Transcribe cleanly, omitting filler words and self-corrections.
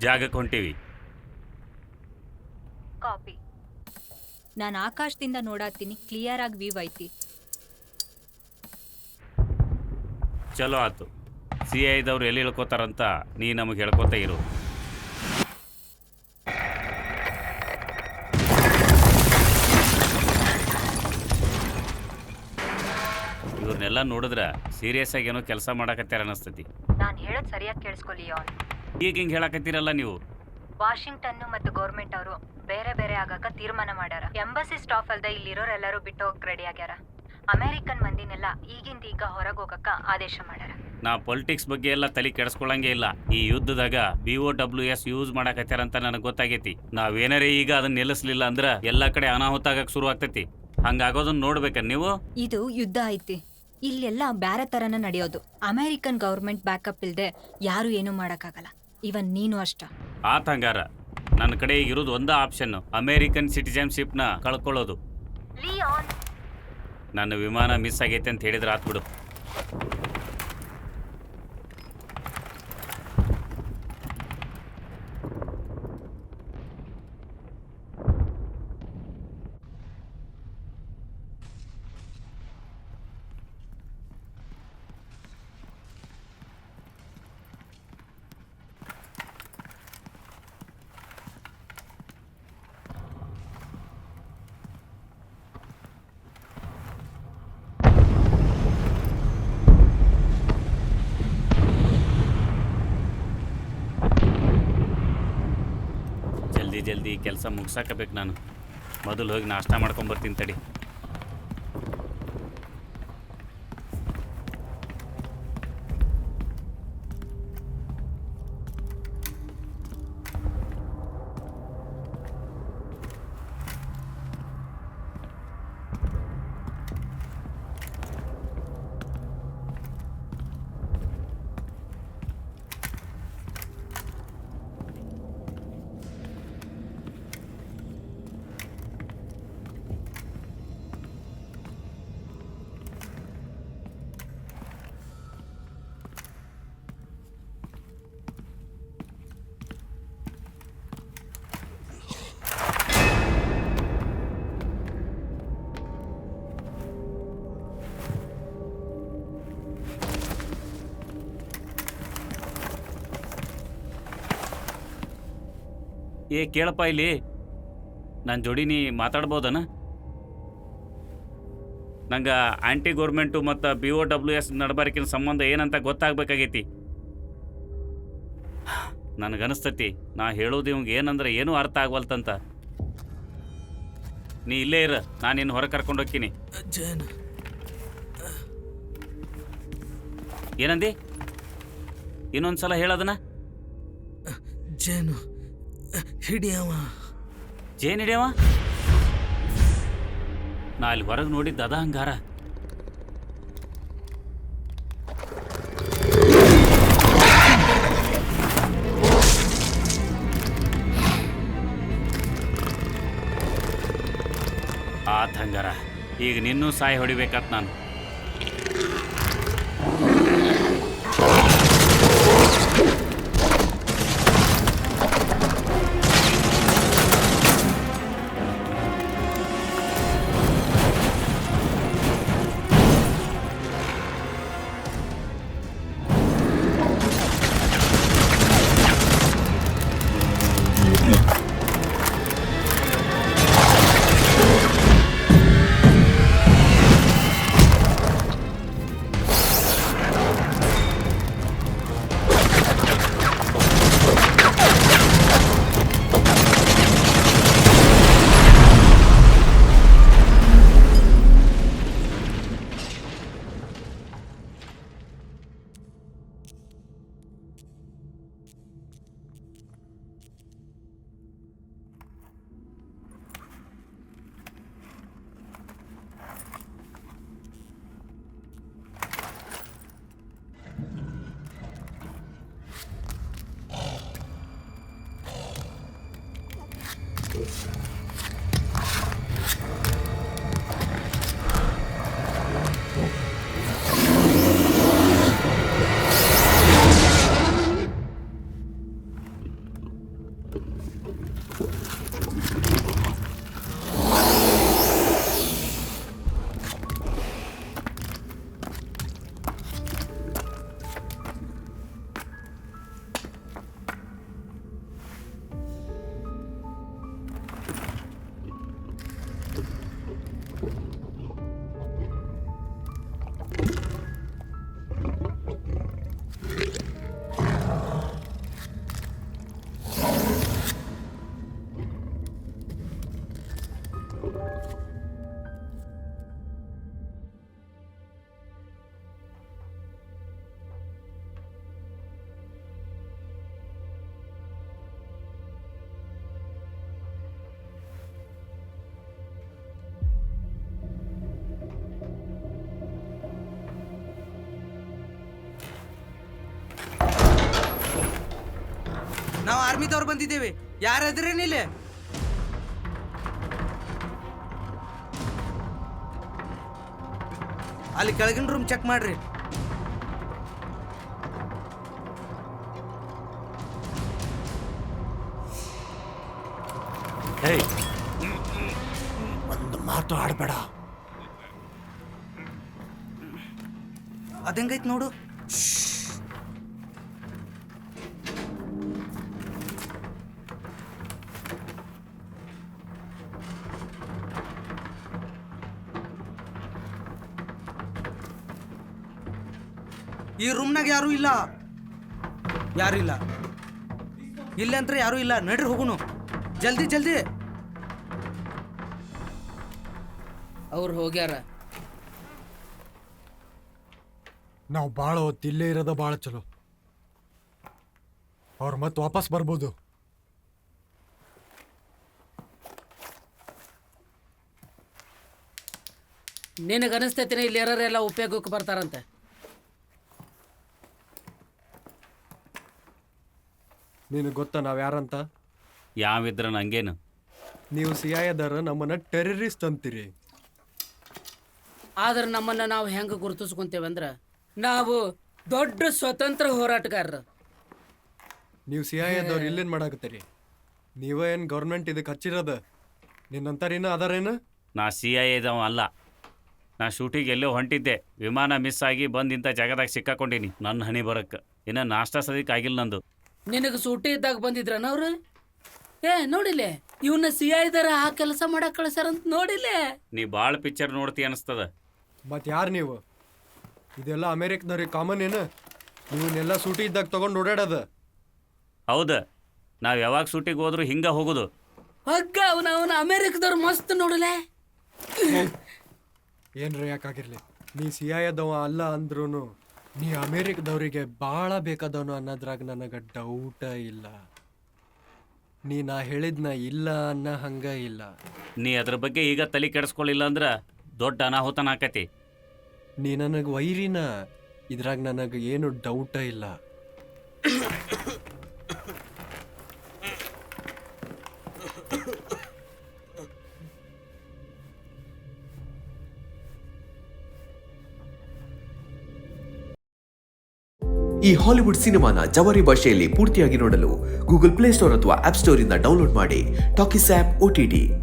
ಜಾಗಕ್ಕೆ ಹೊಂಟೀವಿ. ಕಾಪಿ. ನಾನು ಆಕಾಶದಿಂದ ನೋಡಾತೀನಿ, ಕ್ಲಿಯರ್ ಆಗಿ ವ್ಯೂ ಐತಿ. ಚಲೋ ಆತು. CIದವ್ರು ಎಲ್ಲಿ ಹೇಳ್ಕೋತಾರಂತ ನೀ ನಮಗೆ ಹೇಳ್ಕೊತ ಇರು. ಇವ್ರನ್ನೆಲ್ಲ ನೋಡಿದ್ರೆ ಸೀರಿಯಸ್ ಆಗಿ ಏನೋ ಕೆಲಸ ಮಾಡಕತ್ಯಾರ ಅನಿಸ್ತತಿ. ನಾನು ಹೇಳೋದು ಸರಿಯಾಗಿ ಕೇಳಿಸ್ಕೊಲಿ. ಈಗ ಹಿಂಗೆ ಹೇಳಕತ್ತೀರಲ್ಲ ನೀವು. ವಾಷಿಂಗ್ಟನ್ ಮತ್ತು ಗೌರ್ಮೆಂಟ್ ಅವರು ಬೇರೆ ಬೇರೆ ಆಗಾಕ ತೀರ್ಮಾನ ಮಾಡ್ಯಾರ. ಎಂಬಸಿ ಸ್ಟಾಫ್ ಅಲ್ದ ಇಲ್ಲಿರೋರೆಲ್ಲರೂ ಬಿಟ್ಟು ಹೋಗಕ್ ರೆಡಿ ಆಗ್ಯಾರ. ಅಮೆರಿಕನ್ ಮಂದಿನೆಲ್ಲ ಈಗಿಂದ ಈಗ ಹೊರಗೆ ಹೋಗಕ್ಕ ಆದೇಶ ಮಾಡ್ಯಾರ. ನಾ ಪೊಲಿಟಿಕ್ಸ್ ಬಗ್ಗೆ ಎಲ್ಲ ತಲೆ ಕೆಡಿಸ್ಕೊಳ್ಳಂಗೆ ಇಲ್ಲ. ಈ ಯುದ್ಧದಾಗ BOWS ಯೂಸ್ ಮಾಡಕತ್ಯಾರಂತ ನನಗೆ ಗೊತ್ತಾಗೈತಿ. ನಾವೇನಾರೇ ಈಗ ಅದನ್ನ ನಿಲ್ಲಿಸ್ಲಿಲ್ಲ ಅಂದ್ರೆ ಎಲ್ಲ ಕಡೆ ಅನಾಹುತ ಆಗಕ್ಕೆ ಶುರು ಆಗ್ತೈತಿ. ಹಂಗಾಗೋದನ್ನ ನೋಡ್ಬೇಕ ನೀವು. ಇದು ಯುದ್ಧ ಐತಿ, ಇಲ್ಲೆಲ್ಲ ಬ್ಯಾರೆ ತರನ ನಡೆಯೋದು. ಅಮೆರಿಕನ್ ಗೌರ್ಮೆಂಟ್ ಬ್ಯಾಕಪ್ ಇಲ್ದೆ ಯಾರು ಏನೂ ಮಾಡಕ್ಕಾಗಲ್ಲ, ಇವನ್ ನೀನು ಅಷ್ಟ. ಆತಂಗಾರ ನನ್ನ ಕಡೆ ಈಗ ಇರೋದು ಒಂದೇ ಆಪ್ಷನ್, ಅಮೇರಿಕನ್ ಸಿಟಿಜನ್ಶಿಪ್ನ ಕಳ್ಕೊಳ್ಳೋದು. ನನ್ನ ವಿಮಾನ ಮಿಸ್ ಆಗೈತೆ ಅಂತ ಹೇಳಿದ್ರೆ ಆತ್ಬಿಡು. ಜಲ್ದಿ ಕೆಲಸ ಮುಗಿಸಾಕಬೇಕು. ನಾನು ಮೊದಲು ಹೋಗಿ ನಾಷ್ಟ ಮಾಡ್ಕೊಂಬರ್ತೀನಿ ತಡಿ. ಕೇಳಪ್ಪ, ಇಲ್ಲಿ ನನ್ನ ಜೋಡಿ ನೀ ಮಾತಾಡ್ಬೋದನ? ನಂಗೆ ಆಂಟಿ ಗೌರ್ಮೆಂಟು ಮತ್ತು BOWS ನಡಬಾರಿಕಿನ ಸಂಬಂಧ ಏನಂತ ಗೊತ್ತಾಗಬೇಕಾಗೈತಿ. ನನಗನ್ನಿಸ್ತತಿ ನಾ ಹೇಳೋದು ಇವಂಗೆ ಏನಂದ್ರೆ ಏನೂ ಅರ್ಥ ಆಗವಲ್ತಂತ. ನೀ ಇಲ್ಲೇ ಇರ, ನಾನು ಇನ್ನು ಹೊರಗೆ ಕರ್ಕೊಂಡು ಹೋಗ್ತೀನಿ. ಏನಂದಿ? ಇನ್ನೊಂದ್ಸಲ ಹೇಳೋದನ. ಜೇನು ಹಿಡಿಯವ. ಜೇನು ಹಿಡಿಯವ? ನಾ ಅಲ್ಲಿ ಹೊರಗೆ ನೋಡಿದ್ದು ಅದ ಹಂಗಾರ. ಆತ ಹಂಗಾರ. ಈಗ ನಿನ್ನೂ ಸಾಯಿ ಹೊಡಿಬೇಕತ್ ನಾನು. ನಾವು ಆರ್ಮಿದವ್ರು ಬಂದಿದ್ದೇವೆ. ಯಾರಾದ್ರೇನಿಲ್ಲ? ಅಲ್ಲಿ ಕೆಳಗಿನ ರೂಮ್ ಚೆಕ್ ಮಾಡ್ರಿ. ಒಂದು ಮಾತು ಆಡ್ಬೇಡ. ಅದಂಗೈತ್ ನೋಡು. ಈ ರೂಮ್ನಾಗ ಯಾರು ಇಲ್ಲ. ಇಲ್ಲ ಅಂದ್ರೆ ಯಾರು ಇಲ್ಲ. ನಡ್ರಿ ಹೋಗುನು, ಜಲ್ದಿ ಜಲ್ದಿ. ಅವ್ರು ಹೋಗ್ಯಾರ. ನಾವು ಭಾಳ ಹೊತ್ತು ಇಲ್ಲೇ ಇರೋದ ಭಾಳ ಚಲೋ. ಅವ್ರು ಮತ್ತೆ ವಾಪಸ್ ಬರ್ಬೋದು. ನಿನಗನಿಸ್ತೈತಿನ ಇಲ್ಲಿ ಯಾರೆಲ್ಲ ಉಪಯೋಗಕ್ಕೆ ಬರ್ತಾರಂತೆ? ನಿನಗೆ ಗೊತ್ತಾ ನಾವು ಯಾರಂತ? ಯಾವಿದ್ರ ನಂಗೇನು? ನೀವು ಸಿಐದರ ನಮ್ಮನ್ನ ಟೆರರಿಸ್ಟ್ ಅಂತೀರಿ. ಆದ್ರೆ ನಮ್ಮನ್ನ ನಾವು ಹೆಂಗೆ ಗುರುತಿಸ್ಕೊಂತೇವೆ ಅಂದ್ರೆ ನಾವು ದೊಡ್ಡ ಸ್ವತಂತ್ರ ಹೋರಾಟಗಾರರು. ನೀವು ಸಿಐದವ್ರು ಇಲ್ಲೇನು ಮಾಡಾಕತ್ತೀರಿ? ನೀವೇನು ಗೌರ್ಮೆಂಟ್ ಇದಕ್ಕೆ ಹಚ್ಚಿರೋದ? ನಿನ್ನಂತಾರೇನು ಅದಾರೇನು? ನಾ CIA ಅಲ್ಲ. ನಾ ಶೂಟಿಗೆ ಎಲ್ಲೋ ಹೊಂಟಿದ್ದೆ. ವಿಮಾನ ಮಿಸ್ ಆಗಿ ಬಂದು ಇಂಥ ಜಾಗದಾಗ ಸಿಕ್ಕಾಕೊಂಡೀನಿ. ನನ್ನ ಹಣಿ ಬರಕ್ಕೆ ಇನ್ನು ನಾಷ್ಟ ಸದಿಕ್ ಆಗಿಲ್ಲ ನಂದು. ನಿನಗೆ ಸೂಟಿ ಇದ್ದಾಗ ಬಂದಿದ್ರನ ಅವ್ರು? ನೋಡಿಲೆ ಇವನ್ನ CI ಆ ಕೆಲಸ ಮಾಡಕ್ ಕಳ್ಸಾರಂತ ನೋಡಿಲೆ. ನೀ ಭಾಳ ಪಿಕ್ಚರ್ ನೋಡ್ತಿ ಅನಿಸ್ತದ. ಮತ್ತು ಯಾರು ನೀವು? ಇದೆಲ್ಲ ಅಮೇರಿಕದವ್ರಿಗೆ ಕಾಮನ್ ಏನು? ನೀವನ್ನೆಲ್ಲ ಸೂಟಿ ಇದ್ದಾಗ ತೊಗೊಂಡು ಓಡಾಡೋದು. ಹೌದು, ನಾವು ಯಾವಾಗ ಶೂಟಿಗೆ ಹೋದ್ರು ಹಿಂಗೆ ಹೋಗೋದು. ಹಗ್ಗ ಅವನ ಅಮೇರಿಕದವ್ರು ಮಸ್ತ್ ನೋಡಲೆ. ಏನ್ರಿ ಯಾಕಾಗಿರ್ಲಿ, ನೀ ಸಿಐದವ ಅಲ್ಲ ಅಂದ್ರೂ ನೀ ಅಮೇರಿಕದವರಿಗೆ ಭಾಳ ಬೇಕಾದವನು ಅನ್ನೋದ್ರಾಗ ನನಗೆ ಡೌಟ ಇಲ್ಲ. ನೀ ನಾ ಹೇಳಿದ್ನ ಇಲ್ಲ ಅನ್ನೋ ಹಂಗ ಇಲ್ಲ. ನೀ ಅದ್ರ ಬಗ್ಗೆ ಈಗ ತಲೆ ಕೆಡಿಸ್ಕೊಳ್ಳಿಲ್ಲ ಅಂದ್ರೆ ದೊಡ್ಡ ಅನಾಹುತನ ಆಕತಿ. ನೀ ನನಗೆ ವೈರಿನ, ಇದ್ರಾಗ ನನಗೆ ಏನು ಡೌಟ ಇಲ್ಲ. ಈ ಹಾಲಿವುಡ್ ಸಿನಿಮಾನ ಜವಾರಿ ಭಾಷೆಯಲ್ಲಿ ಪೂರ್ತಿಯಾಗಿ ನೋಡಲು ಗೂಗಲ್ ಪ್ಲೇಸ್ಟೋರ್ ಅಥವಾ ಆಪ್ ಸ್ಟೋರ್ ಇಂದ ಡೌನ್ಲೋಡ್ ಮಾಡಿ ಟಾಕೀಸ್ ಆಪ್ OTT.